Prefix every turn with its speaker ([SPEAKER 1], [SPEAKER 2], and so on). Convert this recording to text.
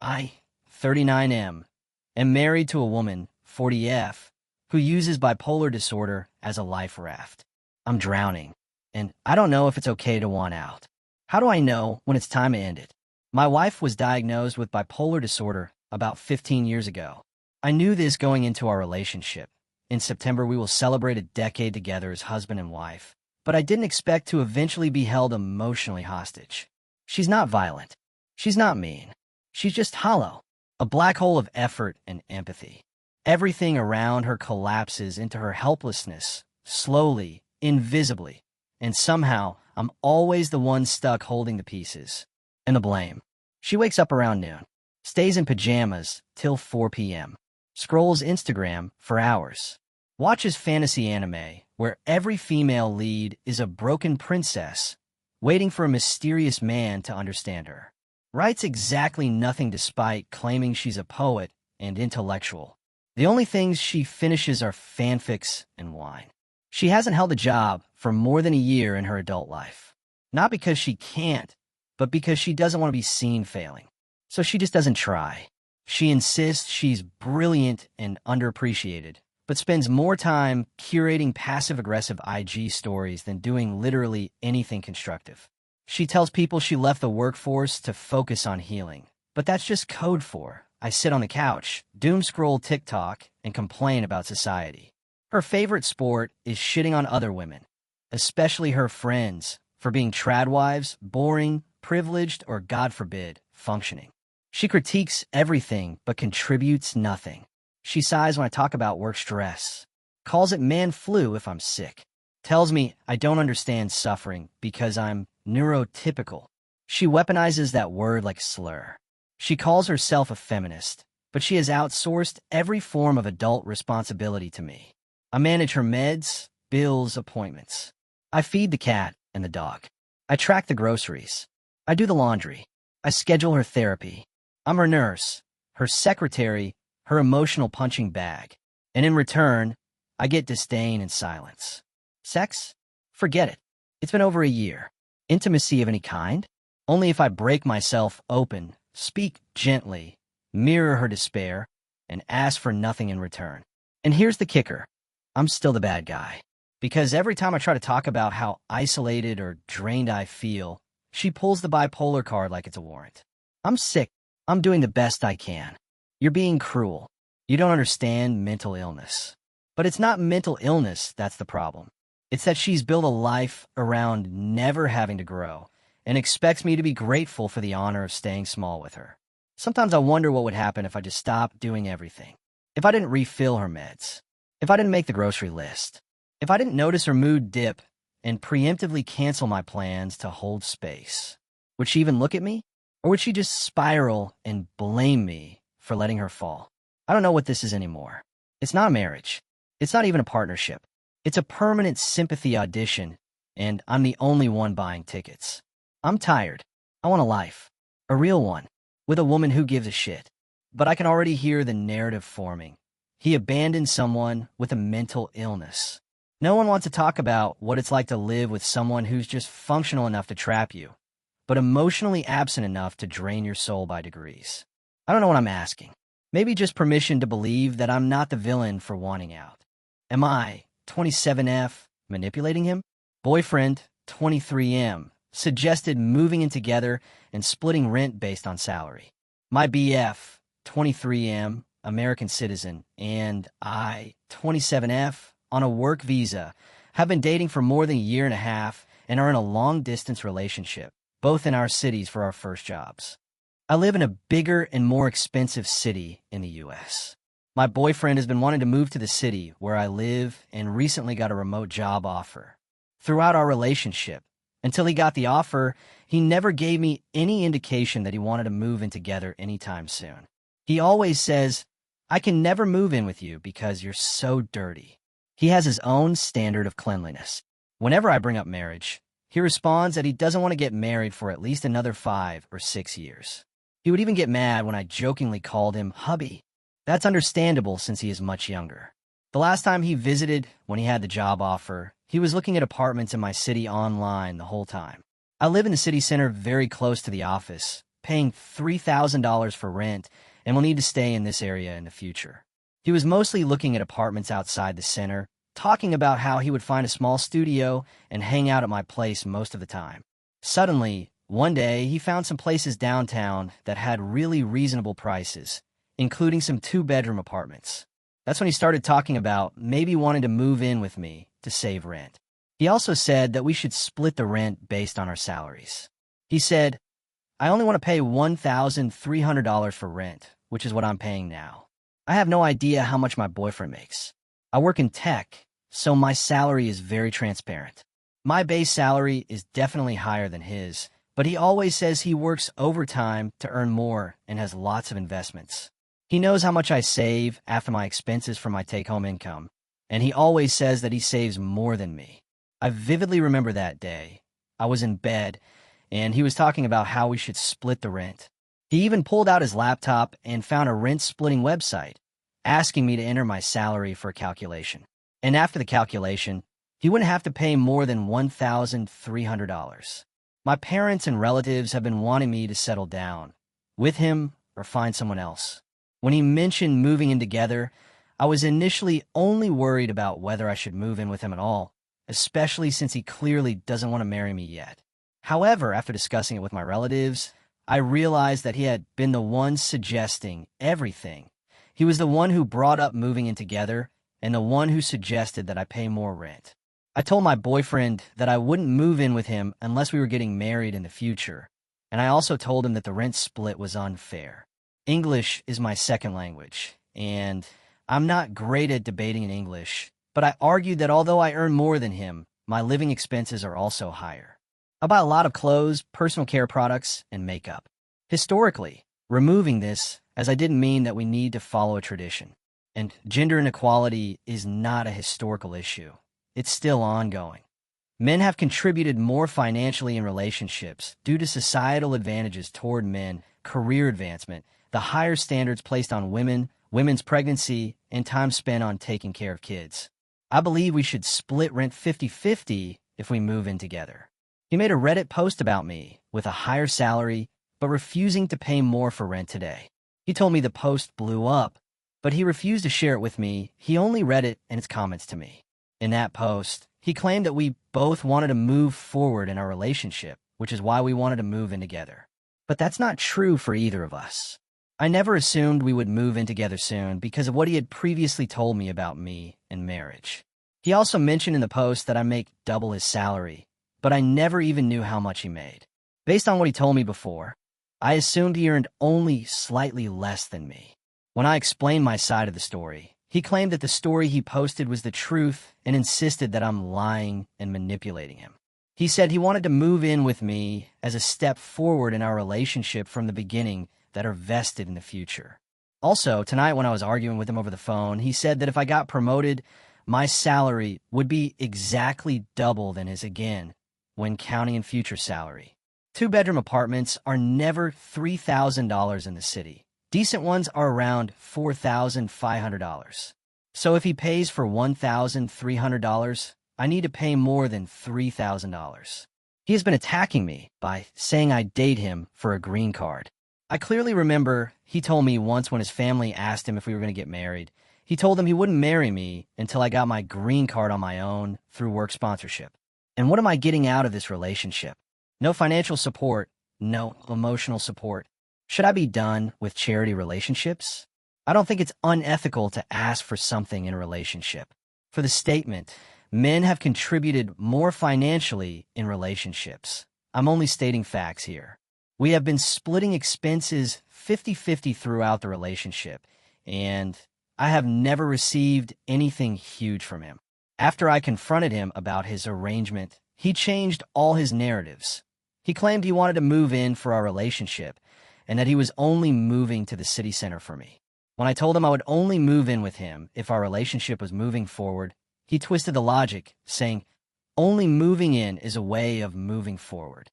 [SPEAKER 1] I, 39M, am married to a woman, 40F, who uses bipolar disorder as a life raft. I'm drowning, and I don't know if it's okay to want out. How do I know when it's time to end it? My wife was diagnosed with bipolar disorder about 15 years ago. I knew this going into our relationship. In September, we will celebrate a decade together as husband and wife, but I didn't expect to eventually be held emotionally hostage. She's not violent. She's not mean. She's just hollow, a black hole of effort and empathy. Everything around her collapses into her helplessness, slowly, invisibly, and somehow I'm always the one stuck holding the pieces. And the blame. She wakes up around noon, stays in pajamas till 4 p.m., scrolls Instagram for hours, watches fantasy anime where every female lead is a broken princess waiting for a mysterious man to understand her, writes exactly nothing despite claiming she's a poet and intellectual. The only things she finishes are fanfics and wine. She hasn't held a job for more than a year in her adult life. Not because she can't, but because she doesn't want to be seen failing. So she just doesn't try. She insists she's brilliant and underappreciated, but spends more time curating passive-aggressive IG stories than doing literally anything constructive. She tells people she left the workforce to focus on healing, but that's just code for I sit on the couch, doom-scroll TikTok, and complain about society. Her favorite sport is shitting on other women, especially her friends, for being tradwives, boring, privileged, or, God forbid, functioning. She critiques everything but contributes nothing. She sighs when I talk about work stress, calls it man flu if I'm sick, tells me I don't understand suffering because I'm neurotypical. She weaponizes that word like a slur. She calls herself a feminist, but she has outsourced every form of adult responsibility to me. I manage her meds, bills, appointments. I feed the cat and the dog. I track the groceries. I do the laundry. I schedule her therapy. I'm her nurse, her secretary, her emotional punching bag. And in return, I get disdain and silence. Sex? Forget it. It's been over a year. Intimacy of any kind? Only if I break myself open, speak gently, mirror her despair, and ask for nothing in return. And here's the kicker. I'm still the bad guy. Because every time I try to talk about how isolated or drained I feel, she pulls the bipolar card like it's a warrant. I'm sick. I'm doing the best I can. You're being cruel. You don't understand mental illness. But it's not mental illness that's the problem. It's that she's built a life around never having to grow and expects me to be grateful for the honor of staying small with her. Sometimes I wonder what would happen if I just stopped doing everything. If I didn't refill her meds. If I didn't make the grocery list. If I didn't notice her mood dip and preemptively cancel my plans to hold space. Would she even look at me? Or would she just spiral and blame me for letting her fall? I don't know what this is anymore. It's not a marriage. It's not even a partnership. It's a permanent sympathy audition, and I'm the only one buying tickets. I'm tired. I want a life. A real one. With a woman who gives a shit. But I can already hear the narrative forming. He abandoned someone with a mental illness. No one wants to talk about what it's like to live with someone who's just functional enough to trap you, but emotionally absent enough to drain your soul by degrees. I don't know what I'm asking. Maybe just permission to believe that I'm not the villain for wanting out. Am I, 27F, manipulating him? Boyfriend, 23M, suggested moving in together and splitting rent based on salary. My BF, 23M, American citizen, and I, 27F, on a work visa, have been dating for more than a year and a half and are in a long-distance relationship, both in our cities for our first jobs. I live in a bigger and more expensive city in the U.S. My boyfriend has been wanting to move to the city where I live and recently got a remote job offer. Throughout our relationship, until he got the offer, he never gave me any indication that he wanted to move in together anytime soon. He always says, I can never move in with you because you're so dirty. He has his own standard of cleanliness. Whenever I bring up marriage, he responds that he doesn't want to get married for at least another 5 or 6 years. He would even get mad when I jokingly called him hubby. That's understandable since he is much younger. The last time he visited, when he had the job offer, he was looking at apartments in my city online the whole time. I live in the city center very close to the office, paying $3,000 for rent and will need to stay in this area in the future. He was mostly looking at apartments outside the center, talking about how he would find a small studio and hang out at my place most of the time. Suddenly, one day, he found some places downtown that had really reasonable prices, including some two-bedroom apartments. That's when he started talking about maybe wanting to move in with me to save rent. He also said that we should split the rent based on our salaries. He said, "I only want to pay $1,300 for rent, which is what I'm paying now. I have no idea how much my boyfriend makes. I work in tech, so my salary is very transparent. My base salary is definitely higher than his, but he always says he works overtime to earn more and has lots of investments. He knows how much I save after my expenses from my take-home income, and he always says that he saves more than me." I vividly remember that day. I was in bed, and he was talking about how we should split the rent. He even pulled out his laptop and found a rent-splitting website, asking me to enter my salary for a calculation. And after the calculation, he wouldn't have to pay more than $1,300. My parents and relatives have been wanting me to settle down, with him or find someone else. When he mentioned moving in together, I was initially only worried about whether I should move in with him at all, especially since he clearly doesn't want to marry me yet. However, after discussing it with my relatives, I realized that he had been the one suggesting everything. He was the one who brought up moving in together and the one who suggested that I pay more rent. I told my boyfriend that I wouldn't move in with him unless we were getting married in the future, and I also told him that the rent split was unfair. English is my second language, and I'm not great at debating in English, but I argued that although I earn more than him, my living expenses are also higher. I buy a lot of clothes, personal care products, and makeup. Historically, removing this, as I didn't mean that we need to follow a tradition. And gender inequality is not a historical issue. It's still ongoing. Men have contributed more financially in relationships due to societal advantages toward men, career advancement, the higher standards placed on women, women's pregnancy, and time spent on taking care of kids. I believe we should split rent 50-50 if we move in together. He made a Reddit post about me with a higher salary, but refusing to pay more for rent today. He told me the post blew up, but he refused to share it with me. He only read it and its comments to me. In that post, he claimed that we both wanted to move forward in our relationship, which is why we wanted to move in together. But that's not true for either of us. I never assumed we would move in together soon because of what he had previously told me about me and marriage. He also mentioned in the post that I make double his salary, but I never even knew how much he made. Based on what he told me before, I assumed he earned only slightly less than me. When I explained my side of the story, he claimed that the story he posted was the truth and insisted that I'm lying and manipulating him. He said he wanted to move in with me as a step forward in our relationship from the beginning that are vested in the future. Also, tonight when I was arguing with him over the phone, he said that if I got promoted, my salary would be exactly double than his again when counting in future salary. Two-bedroom apartments are never $3,000 in the city. Decent ones are around $4,500. So if he pays for $1,300, I need to pay more than $3,000. He has been attacking me by saying I date him for a green card. I clearly remember he told me once when his family asked him if we were going to get married, he told them he wouldn't marry me until I got my green card on my own through work sponsorship. And what am I getting out of this relationship? No financial support, no emotional support. Should I be done with charity relationships? I don't think it's unethical to ask for something in a relationship. For the statement, men have contributed more financially in relationships. I'm only stating facts here. We have been splitting expenses 50-50 throughout the relationship, and I have never received anything huge from him. After I confronted him about his arrangement, he changed all his narratives. He claimed he wanted to move in for our relationship, and that he was only moving to the city center for me. When I told him I would only move in with him if our relationship was moving forward, he twisted the logic, saying, only moving in is a way of moving forward.